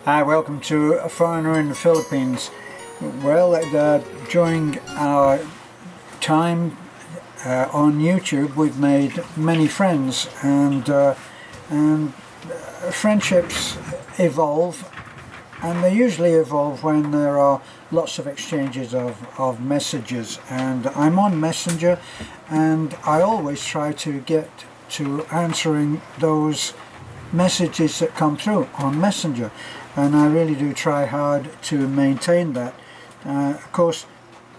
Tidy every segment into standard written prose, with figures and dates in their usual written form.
Hi, welcome to A Foreigner in the Philippines. Well, during our time on YouTube, we've made many friends, and friendships evolve, and they usually evolve when there are lots of exchanges of messages. And I'm on Messenger, and I always try to get to answering those messages that come through on Messenger, and I really do try hard to maintain that. Of course,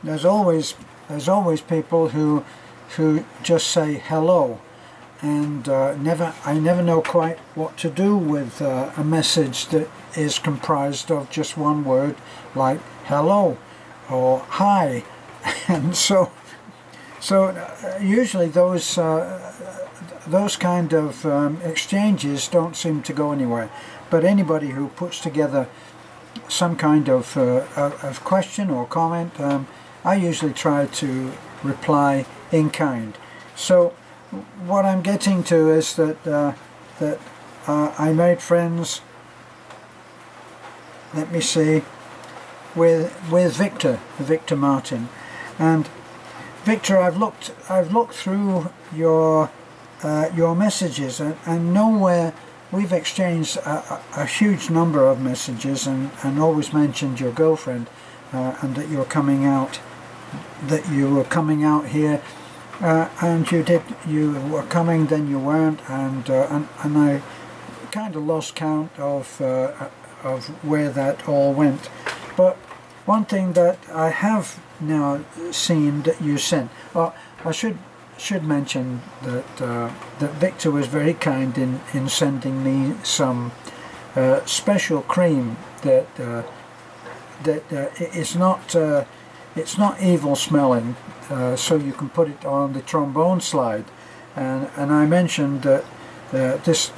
there's always people who just say hello, and I never know quite what to do with a message that is comprised of just one word like hello or hi. And so usually those kind of exchanges don't seem to go anywhere. But anybody who puts together some kind of question or comment, I usually try to reply in kind. So what I'm getting to is that I made friends, let me see, with Victor Martin. And Victor, I've looked through your messages, and nowhere we've exchanged a huge number of messages, and always mentioned your girlfriend, and that you were coming out here, and you were coming, then you weren't, and I kind of lost count of where that all went. But one thing that I have now seen that you sent, I should mention that Victor was very kind in sending me some special cream that it's not evil smelling, so you can put it on the trombone slide, and I mentioned that this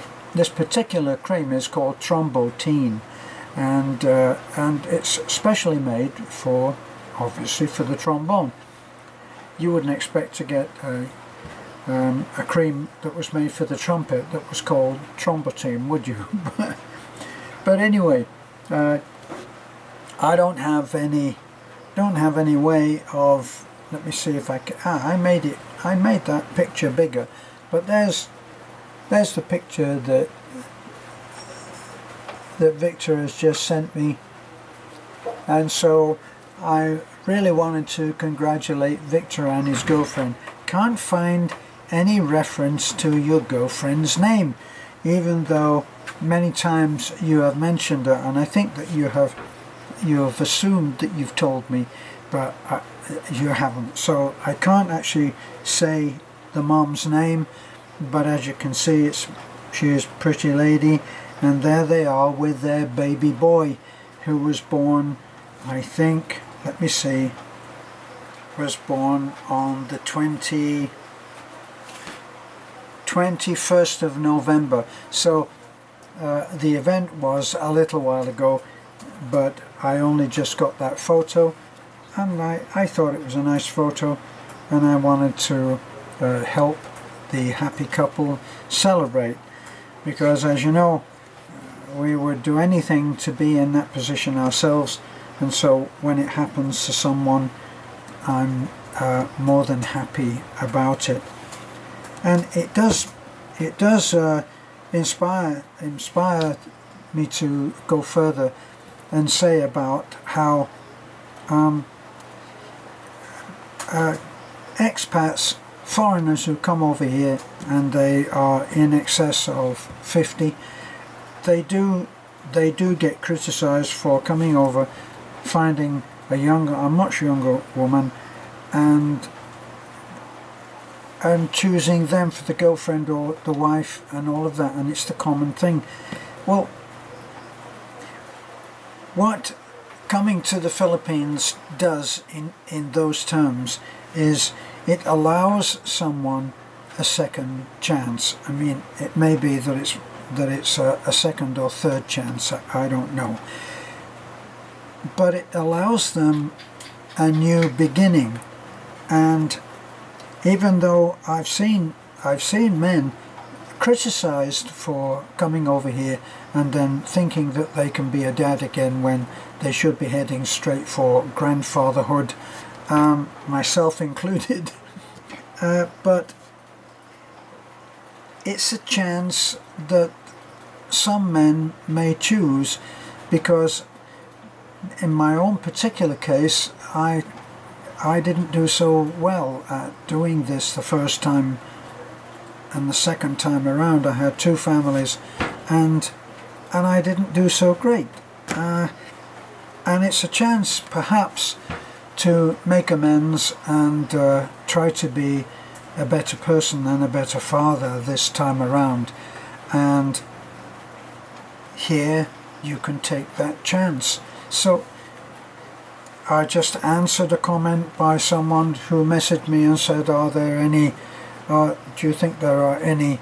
particular cream is called Trombotine, and it's specially made obviously for the trombone. You wouldn't expect to get a cream that was made for the trumpet that was called Trombotine, would you? But anyway, I don't have any way of, let me see if I can. I made that picture bigger, but there's the picture that Victor has just sent me, and so I really wanted to congratulate Victor and his girlfriend. Can't find any reference to your girlfriend's name, even though many times you have mentioned her, and I think that you have assumed that you've told me, but you haven't. So I can't actually say the mom's name, but as you can see, she is a pretty lady, and there they are with their baby boy, who was born, I think, let me see, was born on the 21st of November. So the event was a little while ago, but I only just got that photo, and I thought it was a nice photo, and I wanted to help the happy couple celebrate, because as you know, we would do anything to be in that position ourselves. And so when it happens to someone, I'm more than happy about it. And it does inspire me to go further and say about how expats, foreigners who come over here, and they are in excess of 50, they do get criticized for coming over, finding a much younger woman, and choosing them for the girlfriend or the wife and all of that, and it's the common thing. Well, what coming to the Philippines does in those terms is it allows someone a second chance. I mean, it may be that it's a second or third chance, I don't know. But it allows them a new beginning. And even though I've seen men criticised for coming over here and then thinking that they can be a dad again when they should be heading straight for grandfatherhood, myself included. But it's a chance that some men may choose, because in my own particular case I didn't do so well at doing this the first time, and the second time around I had two families and I didn't do so great, and it's a chance perhaps to make amends and try to be a better person and a better father this time around. And here you can take that chance. So I just answered a comment by someone who messaged me and said, are there any, do you think there are any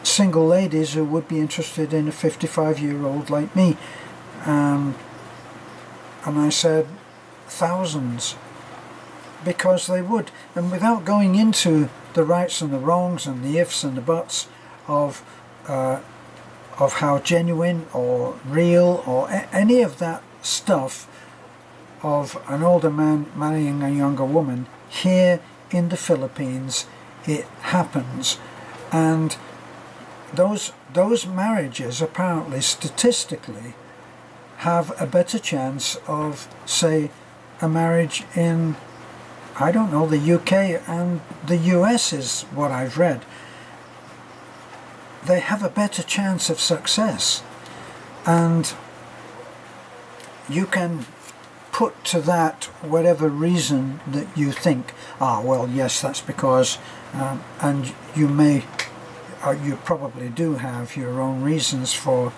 single ladies who would be interested in a 55-year-old like me? And I said, thousands, because they would. And without going into the rights and the wrongs and the ifs and the buts of how genuine or real or any of that stuff of an older man marrying a younger woman, here in the Philippines it happens. And those marriages apparently statistically have a better chance of, say, a marriage in, I don't know, the UK and the US is what I've read. They have a better chance of success. And you can put to that whatever reason that you think, well, yes, that's because, and you may, you probably do have your own reasons for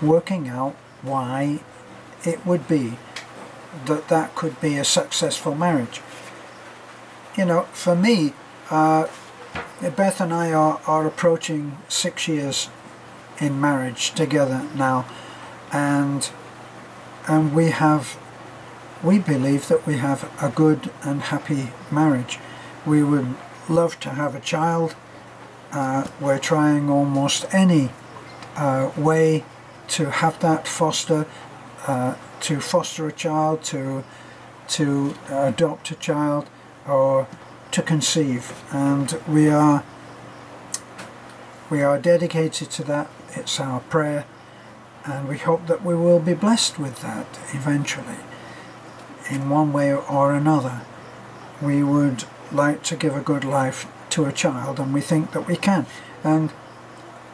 working out why it would be that could be a successful marriage. You know, for me, Beth and I are approaching 6 years in marriage together now, and we believe that we have a good and happy marriage. We would love to have a child. We're trying almost any way to have that to foster a child, to adopt a child, or to conceive, and we are dedicated to that. It's our prayer, and we hope that we will be blessed with that eventually, in one way or another. We would like to give a good life to a child, and we think that we can. And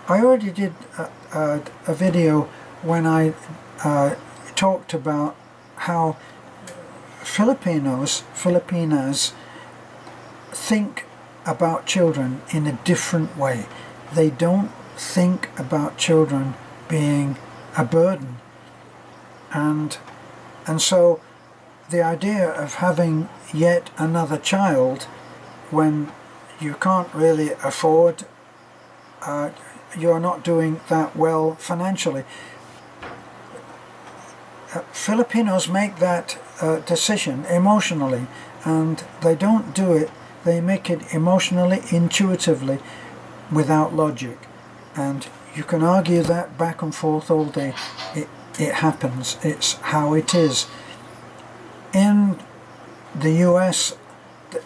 I already did a video when I talked about how Filipinas think about children in a different way. They don't think about children being a burden, and so the idea of having yet another child when you can't really afford, you're not doing that well financially. Filipinos make that decision emotionally, and they don't do it, they make it emotionally, intuitively, without logic. And you can argue that back and forth all day. It happens, it's how it is. In the US,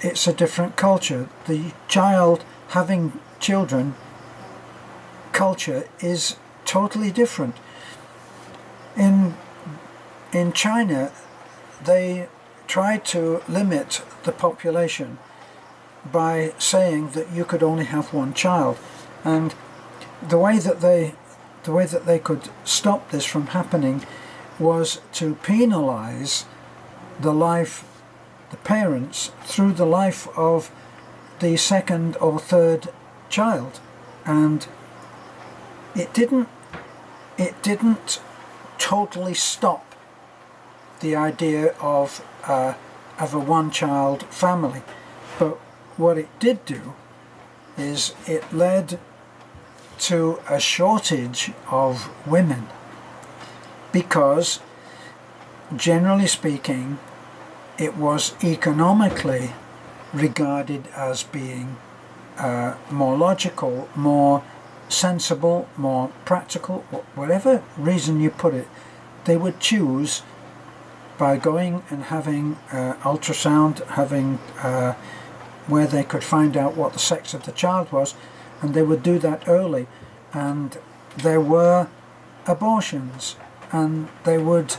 it's a different culture. The child having children culture is totally different. In China, they tried to limit the population by saying that you could only have one child, and the way that they could stop this from happening was to penalize the parents through the life of the second or third child. And it didn't totally stop the idea of a one-child family, but what it did do is it led to a shortage of women, because generally speaking it was economically regarded as being more logical, more sensible, more practical, whatever reason you put it, they would choose by going and having ultrasound, having where they could find out what the sex of the child was, and they would do that early. And there were abortions, and they would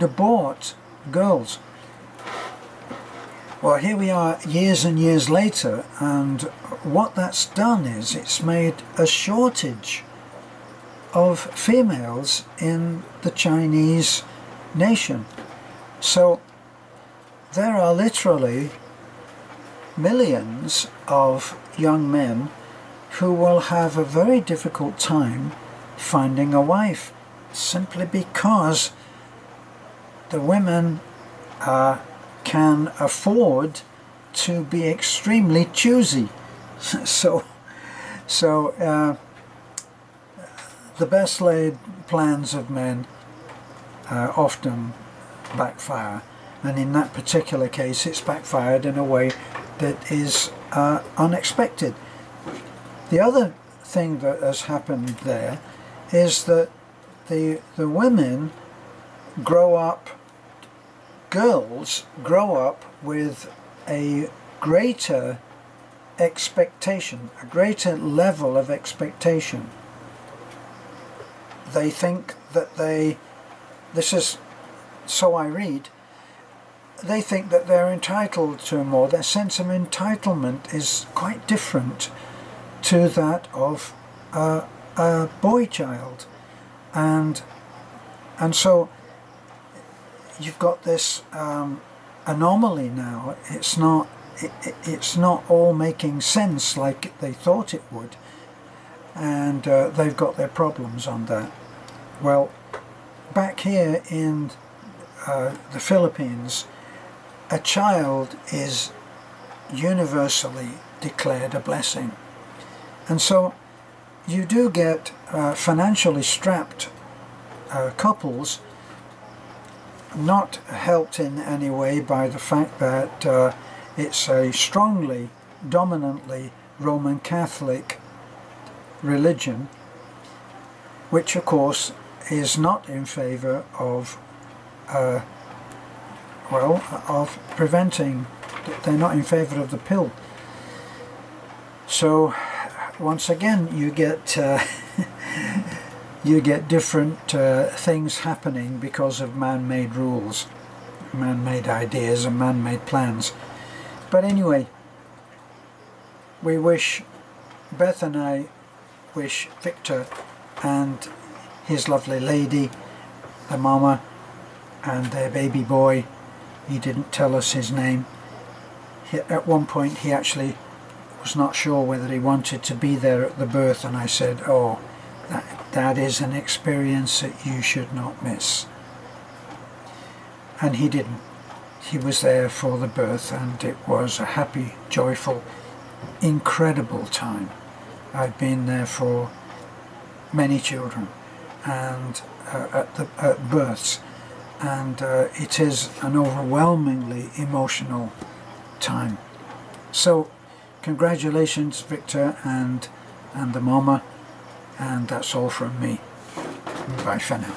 abort girls. Well, here we are years and years later, and what that's done is it's made a shortage of females in the Chinese nation. So there are literally millions of young men who will have a very difficult time finding a wife, simply because the women can afford to be extremely choosy. So the best laid plans of men often backfire, and in that particular case it's backfired in a way that is unexpected. The other thing that has happened there is that the women grow up, girls grow up with a greater expectation, a greater level of expectation. They think that this is, so I read, they think that they're entitled to more. Their sense of entitlement is quite different to that of a boy child. And so you've got this anomaly now. It's not all making sense like they thought it would, and they've got their problems on that. Well, back here in the Philippines, a child is universally declared a blessing, and so you do get financially strapped couples, not helped in any way by the fact that it's a strongly, dominantly Roman Catholic religion, which of course is not in favor of of preventing. They're not in favor of the pill. So once again you get you get different things happening because of man-made rules, man-made ideas and man-made plans. But anyway, we wish, Beth and I wish Victor and his lovely lady, the mama, and their baby boy, he didn't tell us his name. At one point he actually was not sure whether he wanted to be there at the birth, and I said, oh, that is an experience that you should not miss. And he didn't. He was there for the birth, and it was a happy, joyful, incredible time. I've been there for many children and at births, and it is an overwhelmingly emotional time. So congratulations, Victor and the mama, and that's all from me. Bye for now.